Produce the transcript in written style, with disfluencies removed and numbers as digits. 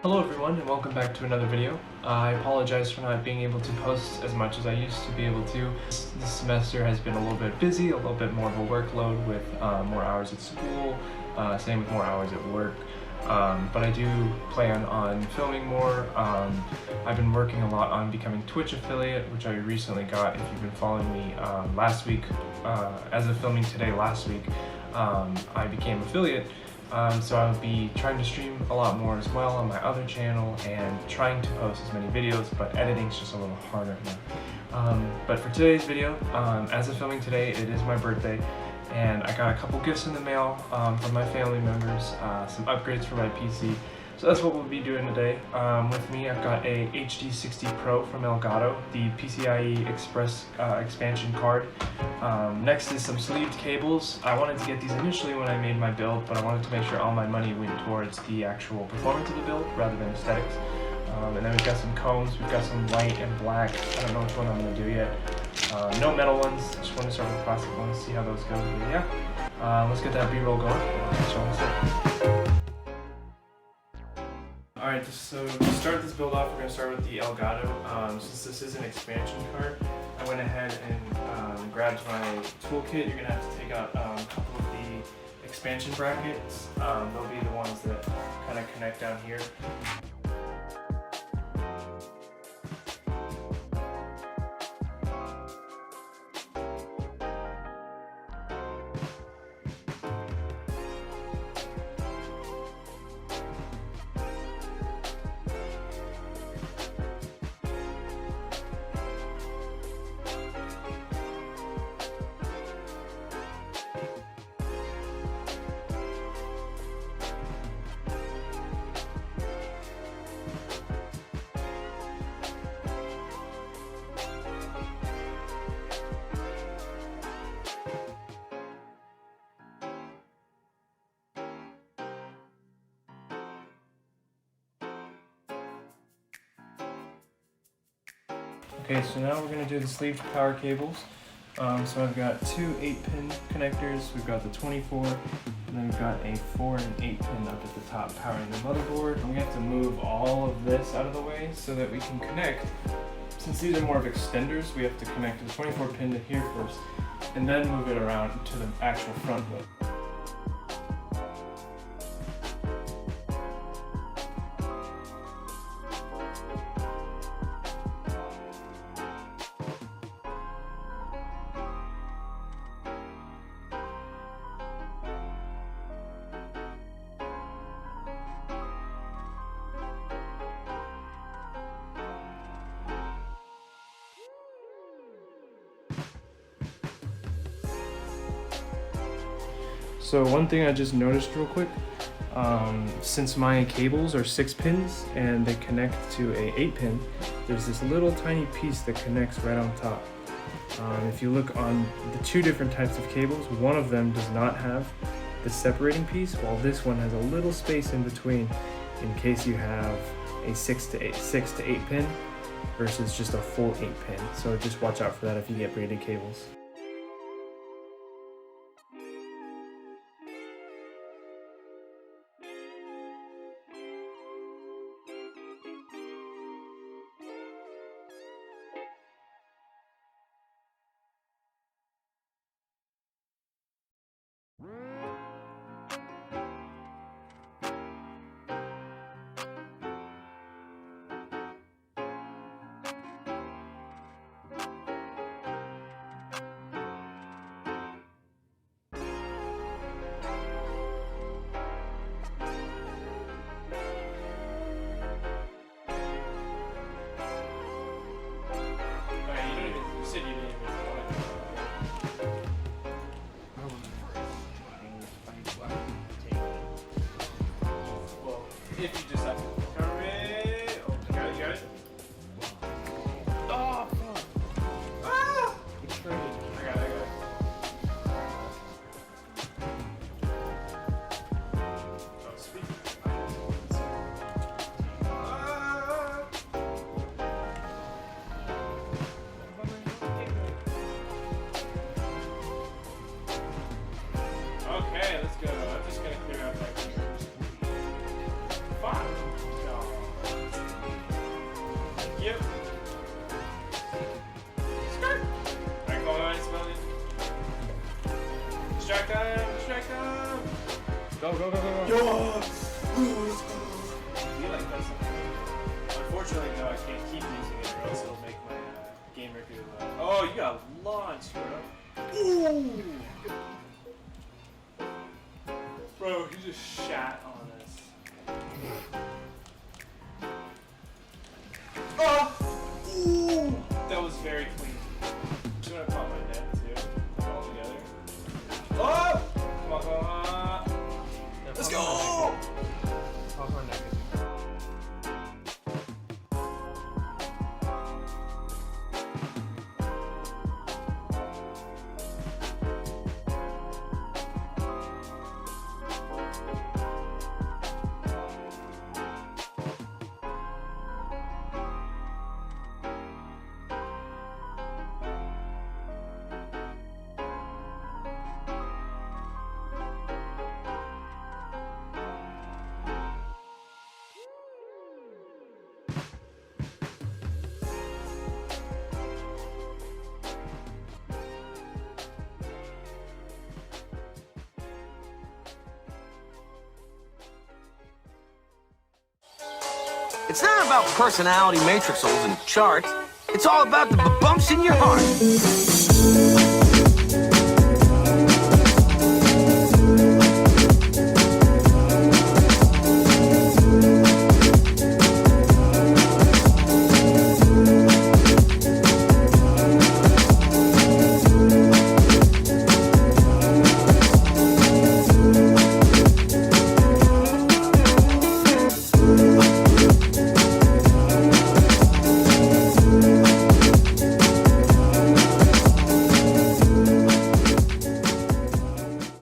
Hello everyone and welcome back to another video. I apologize for not being able to post as much as I used to be able to. This semester has been a little bit busy, a little bit more of a workload with more hours at school, same with more hours at work. But I do plan on filming more. I've been working a lot on becoming Twitch affiliate, which I recently got. If you've been following me last week, as of filming today last week, I became affiliate. So I'll be trying to stream a lot more as well on my other channel and trying to post as many videos, but editing's just a little harder now. But for today's video, as of filming today, it is my birthday, and I got a couple gifts in the mail from my family members, some upgrades for my PC. So that's what we'll be doing today. With me, I've got a HD60 Pro from Elgato, the PCIe Express expansion card. Next is some sleeved cables. I wanted to get these initially when I made my build, but I wanted to make sure all my money went towards the actual performance of the build rather than aesthetics. And then we've got some combs, we've got some white and black. I don't know which one I'm going to do yet. No metal ones, just want to start with plastic ones, see how those go. But yeah, let's get that B-roll going. I'll catch you all in a second. Alright, so to start this build off, we're going to start with the Elgato. Since this is an expansion card, I went ahead and grabbed my toolkit. You're going to have to take out a couple of the expansion brackets. They'll be the ones that kind of connect down here. Okay, so now we're going to do the sleeved power cables. So I've got two 8-pin connectors, we've got the 24, and then we've got a 4 and 8-pin up at the top powering the motherboard. And we have to move all of this out of the way so that we can connect. Since these are more of extenders, we have to connect the 24 pin to here first, and then move it around to the actual front hook. So one thing I just noticed real quick, since my cables are 6 pins and they connect to a 8-pin, there's this little tiny piece that connects right on top. If you look on the two different types of cables, one of them does not have the separating piece, while this one has a little space in between in case you have a 6 to 8 pin versus just a full 8 pin. So just watch out for that if you get braided cables. If you just have to cover it. Oh, you got it? Oh, fuck. Ah! Betrayed. I got it. Oh, speak. Okay, let's go. I'm just gonna clear out that. Fuck! go, go, go. Yo! You like that something? Unfortunately, no, I can't keep using it or else it'll make my gamer do. Oh, you got launched, bro. Ooh! Bro, he just shat on us. Oh! Ooh! That was very clean. I'm gonna pop my neck too, all together. Oh! Come on, come on. Yeah, Let's go! Pop her neck. It's not about personality matrixels and charts. It's all about the bumps in your heart.